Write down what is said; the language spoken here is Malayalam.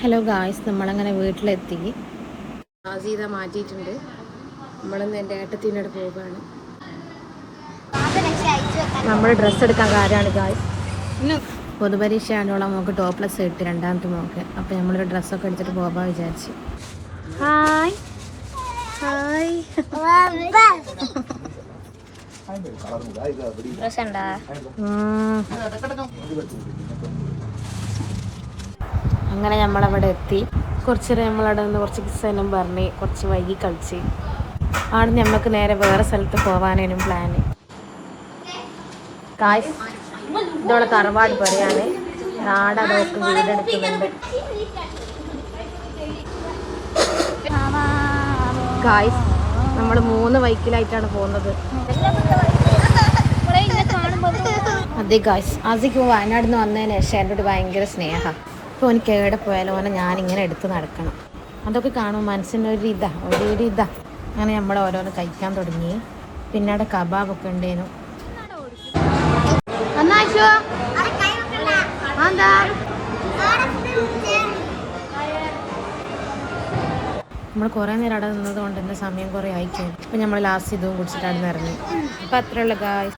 ഹലോ ഗായ്സ്, നമ്മളങ്ങനെ വീട്ടിലെത്തി. ആസീത മാറ്റിയിട്ടുണ്ട്. നമ്മളിന്ന് എൻ്റെ ഏട്ടത്തിനോട് പോവുകയാണ്. നമ്മൾ ഡ്രസ്സ് എടുക്കാൻ കാര്യമാണ് ഗായ്സ്. പൊതുപരീക്ഷ ആണോളം നമുക്ക് ടോപ്പ്ലെസ് കിട്ടി, രണ്ടാമത്തെ മോക്ക്. അപ്പോൾ നമ്മളൊരു ഡ്രസ്സൊക്കെ എടുത്തിട്ട് പോകാൻ വിചാരിച്ചു. Hi hi. അങ്ങനെ നമ്മളവിടെ എത്തി. കുറച്ച് നേരം നമ്മളവിടെ നിന്ന് കുറച്ച് കിസ്സെല്ലാം പറഞ്ഞ് കുറച്ച് വൈകി കളിച്ച്. അവിടെ നിന്ന് നമുക്ക് നേരെ വേറെ സ്ഥലത്ത് പോകാനും പ്ലാന്. ഗായ്സ്, ഇതോടെ തറവാട് പറയാണ്. നാടതൊക്കെ വീടെടുക്കുന്നുണ്ട്. ഗായ്സ്, നമ്മൾ 3 ബൈക്കിലായിട്ടാണ് പോകുന്നത്. അതെ ഗായ്സ്, ആസിക്ക് വയനാട് നിന്ന് വന്നതിന് ശേഷം എൻ്റെ ഒരു ഭയങ്കര സ്നേഹമാണ്. ഇപ്പോൾ എനിക്ക് എവിടെ പോയാലും ഓനെ ഞാനിങ്ങനെ എടുത്ത് നടക്കണം. അതൊക്കെ കാണുമ്പോൾ മനസ്സിനൊരു ഇതാ. അങ്ങനെ നമ്മൾ ഓരോന്ന് കഴിക്കാൻ തുടങ്ങി. പിന്നെ അവിടെ കബാബൊക്കെ ഉണ്ടേനു. നമ്മൾ കുറേ നേരം അവിടെ നിന്നത് കൊണ്ട് തന്നെ സമയം കുറേ ആയിക്കഴിഞ്ഞു. ഇപ്പം നമ്മൾ ലാസ്റ്റ് ഇതും കുടിച്ചിട്ട് അവിടെ നിന്ന് ഇറങ്ങി. അപ്പം അത്രയുള്ള ഗായ്സ്.